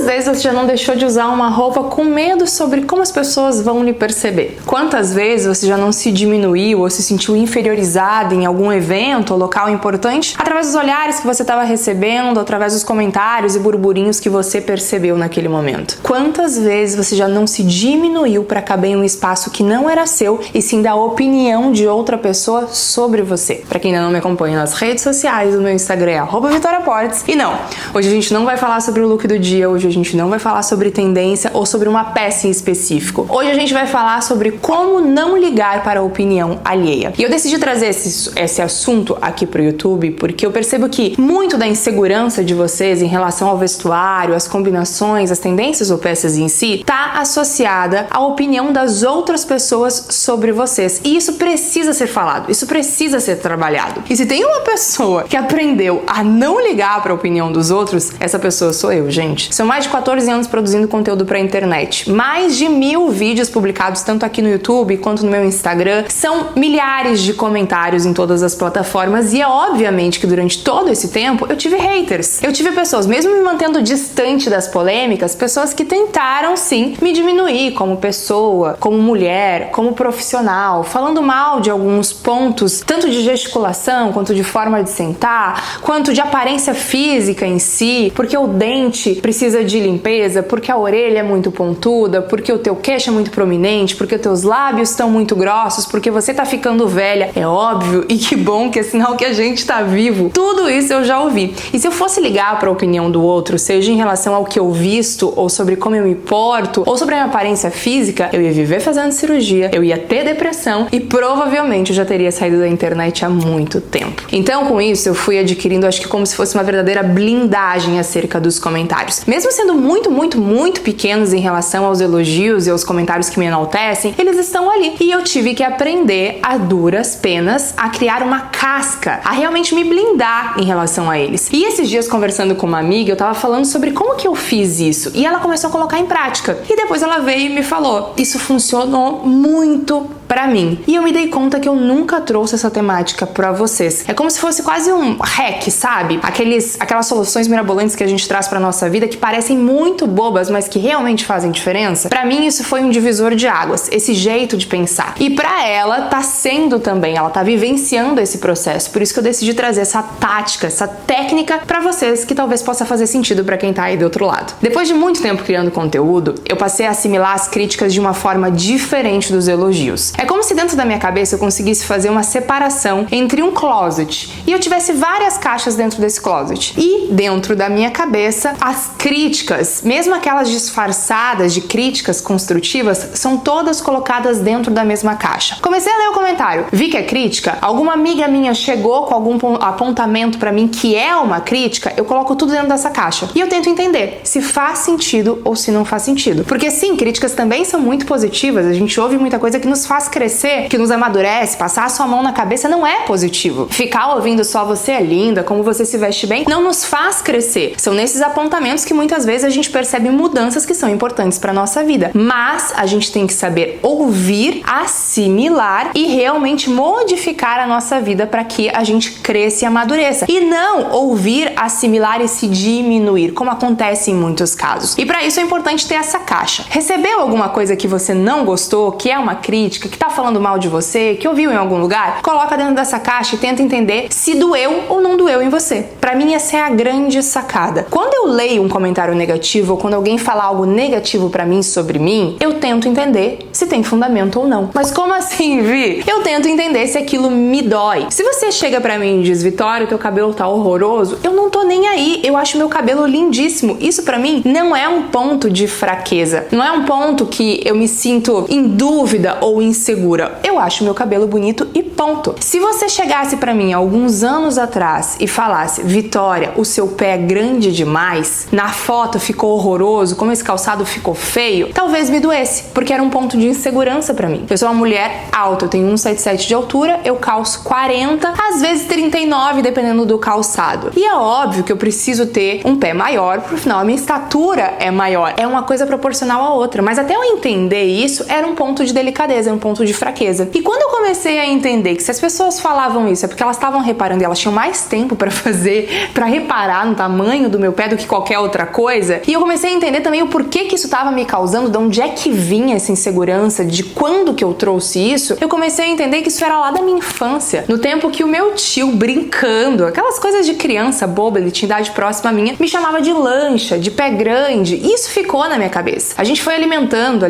Quantas vezes você já não deixou de usar uma roupa com medo sobre como as pessoas vão lhe perceber? Quantas vezes você já não se diminuiu ou se sentiu inferiorizado em algum evento ou local importante através dos olhares que você estava recebendo, através dos comentários e burburinhos que você percebeu naquele momento? Quantas vezes você já não se diminuiu para caber em um espaço que não era seu e sim da opinião de outra pessoa sobre você? Para quem ainda não me acompanha nas redes sociais, o meu Instagram é @VitoriaPortes. E não, hoje a gente não vai falar sobre o look do dia, hoje a gente não vai falar sobre tendência ou sobre uma peça em específico. Hoje a gente vai falar sobre como não ligar para a opinião alheia. E eu decidi trazer esse assunto aqui pro YouTube porque eu percebo que muito da insegurança de vocês em relação ao vestuário, as combinações, as tendências ou peças em si, tá associada à opinião das outras pessoas sobre vocês. E isso precisa ser falado, isso precisa ser trabalhado. E se tem uma pessoa que aprendeu a não ligar para a opinião dos outros, essa pessoa sou eu, gente. São mais de 14 anos produzindo conteúdo pra internet. Mais de 1000 vídeos publicados tanto aqui no YouTube quanto no meu Instagram. São milhares de comentários em todas as plataformas e é obviamente que durante todo esse tempo eu tive haters. Eu tive pessoas, mesmo me mantendo distante das polêmicas, pessoas que tentaram sim me diminuir como pessoa, como mulher, como profissional, falando mal de alguns pontos, tanto de gesticulação, quanto de forma de sentar, quanto de aparência física em si, porque o dente precisa de limpeza, porque a orelha é muito pontuda, porque o teu queixo é muito prominente, porque os teus lábios estão muito grossos, porque você tá ficando velha. É óbvio, e que bom, que é sinal que a gente tá vivo. Tudo isso eu já ouvi. E se eu fosse ligar para a opinião do outro, seja em relação ao que eu visto, ou sobre como eu me porto, ou sobre a minha aparência física, eu ia viver fazendo cirurgia, eu ia ter depressão e provavelmente eu já teria saído da internet há muito tempo. Então, com isso, eu fui adquirindo, acho que como se fosse uma verdadeira blindagem acerca dos comentários. Mesmo sendo muito pequenos em relação aos elogios e aos comentários que me enaltecem, eles estão ali. E eu tive que aprender a duras penas a criar uma casca, a realmente me blindar em relação a eles. E esses dias, conversando com uma amiga, eu tava falando sobre como que eu fiz isso. E ela começou a colocar em prática. E depois ela veio e me falou: isso funcionou muito pra mim. E eu me dei conta que eu nunca trouxe essa temática pra vocês. É como se fosse quase um hack, sabe? Aquelas soluções mirabolantes que a gente traz pra nossa vida que parecem muito bobas, mas que realmente fazem diferença. Pra mim isso foi um divisor de águas, esse jeito de pensar. E pra ela tá sendo também, ela tá vivenciando esse processo. Por isso que eu decidi trazer essa tática, essa técnica pra vocês que talvez possa fazer sentido pra quem tá aí do outro lado. Depois de muito tempo criando conteúdo, eu passei a assimilar as críticas de uma forma diferente dos elogios. É como se dentro da minha cabeça eu conseguisse fazer uma separação entre um closet e eu tivesse várias caixas dentro desse closet. E dentro da minha cabeça, as críticas, mesmo aquelas disfarçadas de críticas construtivas, são todas colocadas dentro da mesma caixa. Comecei a ler o comentário, vi que é crítica, alguma amiga minha chegou com algum apontamento pra mim que é uma crítica, eu coloco tudo dentro dessa caixa. E eu tento entender se faz sentido ou se não faz sentido. Porque sim, críticas também são muito positivas, a gente ouve muita coisa que nos faz crescer, que nos amadurece. Passar a sua mão na cabeça não é positivo. Ficar ouvindo só você é linda, como você se veste bem, não nos faz crescer. São nesses apontamentos que muitas vezes a gente percebe mudanças que são importantes para nossa vida. Mas a gente tem que saber ouvir, assimilar e realmente modificar a nossa vida para que a gente cresça e amadureça. E não ouvir, assimilar e se diminuir, como acontece em muitos casos. E para isso é importante ter essa caixa. Recebeu alguma coisa que você não gostou, que é uma crítica, que tá falando mal de você, que ouviu em algum lugar? Coloca dentro dessa caixa e tenta entender se doeu ou não doeu em você. Pra mim essa é a grande sacada. Quando eu leio um comentário negativo ou quando alguém fala algo negativo pra mim sobre mim, eu tento entender se tem fundamento ou não. Mas como assim, Vi? Eu tento entender se aquilo me dói. Se você chega pra mim e diz: Vitória, teu cabelo tá horroroso, eu não tô nem aí. Eu acho meu cabelo lindíssimo. Isso pra mim não é um ponto de fraqueza. Não é um ponto que eu me sinto em dúvida ou insegura. Eu acho meu cabelo bonito e ponto. Se você chegasse pra mim alguns anos atrás e falasse: Vitória, o seu pé é grande demais, na foto ficou horroroso, como esse calçado ficou feio, talvez me doesse, porque era um ponto de insegurança pra mim. Eu sou uma mulher alta, eu tenho 1,77 de altura, eu calço 40, às vezes 39, dependendo do calçado. E é óbvio que eu preciso ter um pé maior, porque afinal a minha estatura é maior. É uma coisa proporcional à outra, mas até eu entender isso, era um ponto de delicadeza, um ponto ponto de fraqueza. E quando eu comecei a entender que se as pessoas falavam isso é porque elas estavam reparando e elas tinham mais tempo pra fazer, pra reparar no tamanho do meu pé do que qualquer outra coisa, e eu comecei a entender também o porquê que isso estava me causando, de onde é que vinha essa insegurança, de quando que eu trouxe isso, eu comecei a entender que isso era lá da minha infância, no tempo que o meu tio, brincando, aquelas coisas de criança boba, ele tinha idade próxima à minha, me chamava de lancha, de pé grande, e isso ficou na minha cabeça. A gente foi alimentando,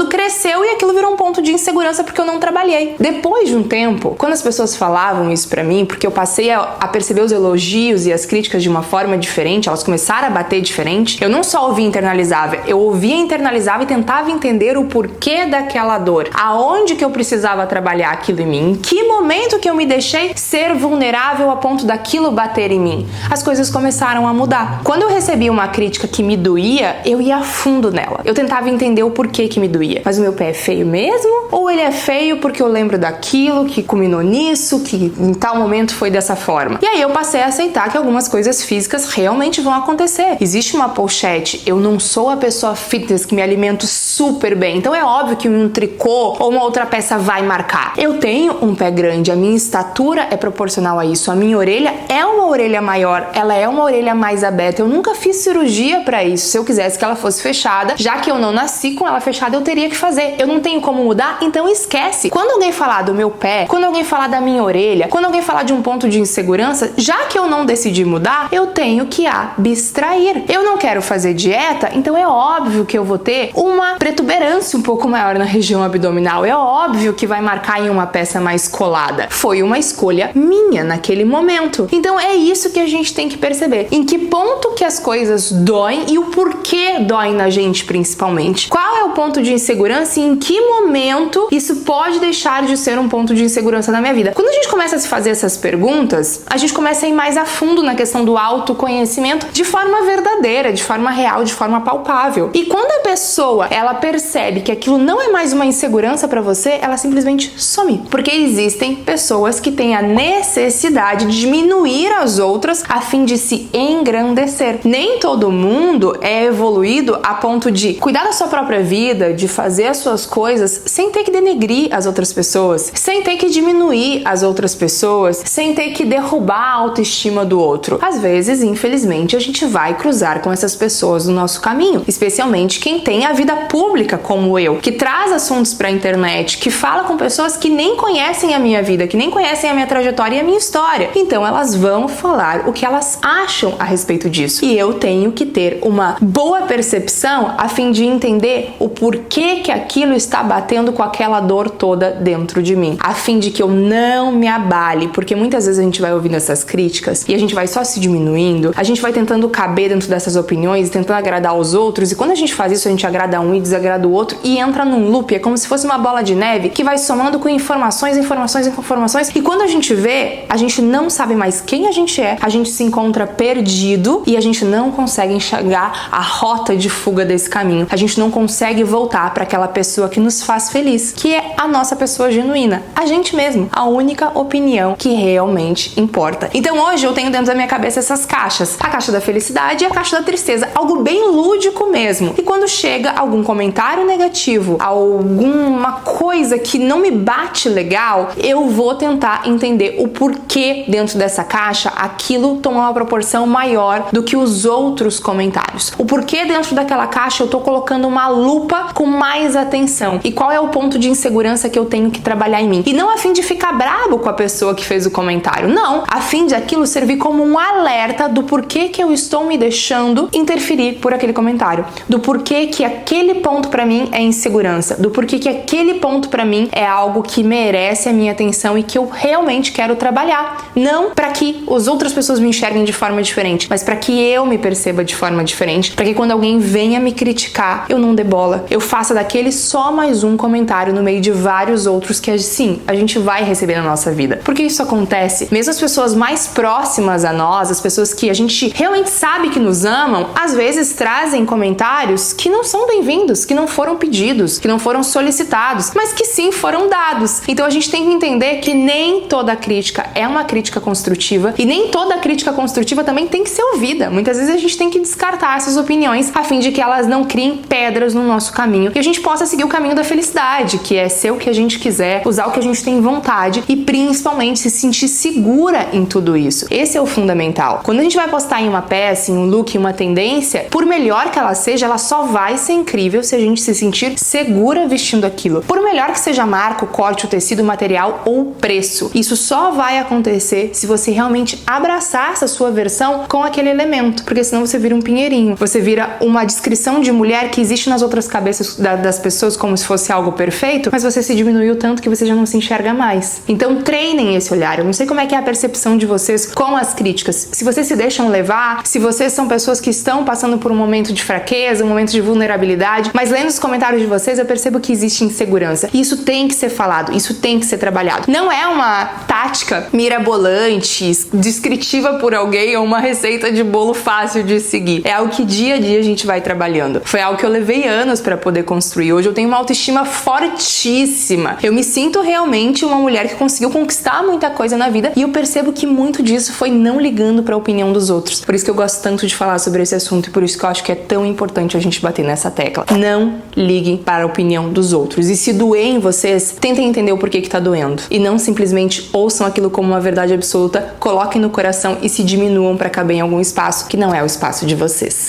cresceu e aquilo virou um ponto de insegurança porque eu não trabalhei. Depois de um tempo, quando as pessoas falavam isso pra mim, porque eu passei a perceber os elogios e as críticas de uma forma diferente, elas começaram a bater diferente, eu não só ouvia e internalizava, eu ouvia, internalizava e tentava entender o porquê daquela dor, aonde que eu precisava trabalhar aquilo em mim, em que momento que eu me deixei ser vulnerável a ponto daquilo bater em mim. As coisas começaram a mudar. Quando eu recebia uma crítica que me doía, eu ia a fundo nela. Eu tentava entender o porquê que me doía. Mas o meu pé é feio mesmo? Ou ele é feio porque eu lembro daquilo, que culminou nisso, que em tal momento foi dessa forma? E aí eu passei a aceitar que algumas coisas físicas realmente vão acontecer. Existe uma pochete, eu não sou a pessoa fitness que me alimento super bem, então é óbvio que um tricô ou uma outra peça vai marcar. Eu tenho um pé grande, a minha estatura é proporcional a isso, a minha orelha é uma orelha maior, ela é uma orelha mais aberta, eu nunca fiz cirurgia pra isso. Se eu quisesse que ela fosse fechada, já que eu não nasci com ela fechada, eu teria que fazer. Eu não tenho como mudar, então esquece. Quando alguém falar do meu pé, quando alguém falar da minha orelha, quando alguém falar de um ponto de insegurança, já que eu não decidi mudar, eu tenho que abstrair. Eu não quero fazer dieta, então é óbvio que eu vou ter uma protuberância um pouco maior na região abdominal. É óbvio que vai marcar em uma peça mais colada. Foi uma escolha minha naquele momento. Então é isso que a gente tem que perceber. Em que ponto que as coisas doem e o porquê doem na gente, principalmente. Qual é o ponto de insegurança e em que momento isso pode deixar de ser um ponto de insegurança na minha vida. Quando a gente começa a se fazer essas perguntas, a gente começa a ir mais a fundo na questão do autoconhecimento de forma verdadeira, de forma real, de forma palpável. E quando a pessoa, ela percebe que aquilo não é mais uma insegurança pra você, ela simplesmente some. Porque existem pessoas que têm a necessidade de diminuir as outras a fim de se engrandecer. Nem todo mundo é evoluído a ponto de cuidar da sua própria vida, de fazer as suas coisas sem ter que denegrir as outras pessoas, sem ter que diminuir as outras pessoas, sem ter que derrubar a autoestima do outro. Às vezes, infelizmente, a gente vai cruzar com essas pessoas no nosso caminho, especialmente quem tem a vida pública como eu, que traz assuntos pra internet, que fala com pessoas que nem conhecem a minha vida, que nem conhecem a minha trajetória e a minha história. Então elas vão falar o que elas acham a respeito disso. E eu tenho que ter uma boa percepção a fim de entender o porquê que aquilo está batendo com aquela dor toda dentro de mim, a fim de que eu não me abale, porque muitas vezes a gente vai ouvindo essas críticas e a gente vai só se diminuindo, a gente vai tentando caber dentro dessas opiniões, tentando agradar os outros, e quando a gente faz isso, a gente agrada um e desagrada o outro e entra num loop, é como se fosse uma bola de neve que vai somando com informações, e quando a gente vê, a gente não sabe mais quem a gente se encontra perdido e a gente não consegue enxergar a rota de fuga desse caminho, a gente não consegue voltar para aquela pessoa que nos faz feliz, que é a nossa pessoa genuína, a gente mesmo, a única opinião que realmente importa. Então hoje eu tenho dentro da minha cabeça essas caixas, a caixa da felicidade e a caixa da tristeza, algo bem lúdico mesmo. E quando chega algum comentário negativo, alguma coisa que não me bate legal, eu vou tentar entender o porquê dentro dessa caixa aquilo toma uma proporção maior do que os outros comentários. O porquê dentro daquela caixa eu tô colocando uma lupa com mais atenção. E qual é o ponto de insegurança que eu tenho que trabalhar em mim? E não a fim de ficar bravo com a pessoa que fez o comentário, não. A fim de aquilo servir como um alerta do porquê que eu estou me deixando interferir por aquele comentário. Do porquê que aquele ponto pra mim é insegurança. Do porquê que aquele ponto pra mim é algo que merece a minha atenção e que eu realmente quero trabalhar. Não para que as outras pessoas me enxerguem de forma diferente, mas para que eu me perceba de forma diferente. Para que quando alguém venha me criticar, eu não dê bola. Eu faça daquele só mais um comentário no meio de vários outros que, sim, a gente vai receber na nossa vida. Porque isso acontece, mesmo as pessoas mais próximas a nós, as pessoas que a gente realmente sabe que nos amam, às vezes trazem comentários que não são bem-vindos, que não foram pedidos, que não foram solicitados, mas que sim foram dados. Então a gente tem que entender que nem toda crítica é uma crítica construtiva e nem toda crítica construtiva também tem que ser ouvida. Muitas vezes a gente tem que descartar essas opiniões a fim de que elas não criem pedras no nosso caminho e a gente possa seguir o caminho da felicidade. felicidade, que é ser o que a gente quiser, usar o que a gente tem vontade e principalmente se sentir segura em tudo isso. Esse é o fundamental. Quando a gente vai postar em uma peça, em um look, em uma tendência, por melhor que ela seja, ela só vai ser incrível se a gente se sentir segura vestindo aquilo. Por melhor que seja a marca, o corte, o tecido, o material ou o preço. Isso só vai acontecer se você realmente abraçar essa sua versão com aquele elemento, porque senão você vira um pinheirinho. Você vira uma descrição de mulher que existe nas outras cabeças das pessoas como se fosse algo perfeito, mas você se diminuiu tanto que você já não se enxerga mais. Então treinem esse olhar. Eu não sei como é que é a percepção de vocês com as críticas. Se vocês se deixam levar, se vocês são pessoas que estão passando por um momento de fraqueza, um momento de vulnerabilidade, mas lendo os comentários de vocês eu percebo que existe insegurança. E isso tem que ser falado, isso tem que ser trabalhado. Não é uma tática mirabolante, descritiva por alguém ou uma receita de bolo fácil de seguir. É algo que dia a dia a gente vai trabalhando. Foi algo que eu levei anos para poder construir. Hoje eu tenho uma autoestima fortíssima. Eu me sinto realmente uma mulher que conseguiu conquistar muita coisa na vida e eu percebo que muito disso foi não ligando para a opinião dos outros. Por isso que eu gosto tanto de falar sobre esse assunto e por isso que eu acho que é tão importante a gente bater nessa tecla. Não liguem para a opinião dos outros. E se doer em vocês, tentem entender o porquê que tá doendo. E não simplesmente ouçam aquilo como uma verdade absoluta, coloquem no coração e se diminuam para caber em algum espaço que não é o espaço de vocês.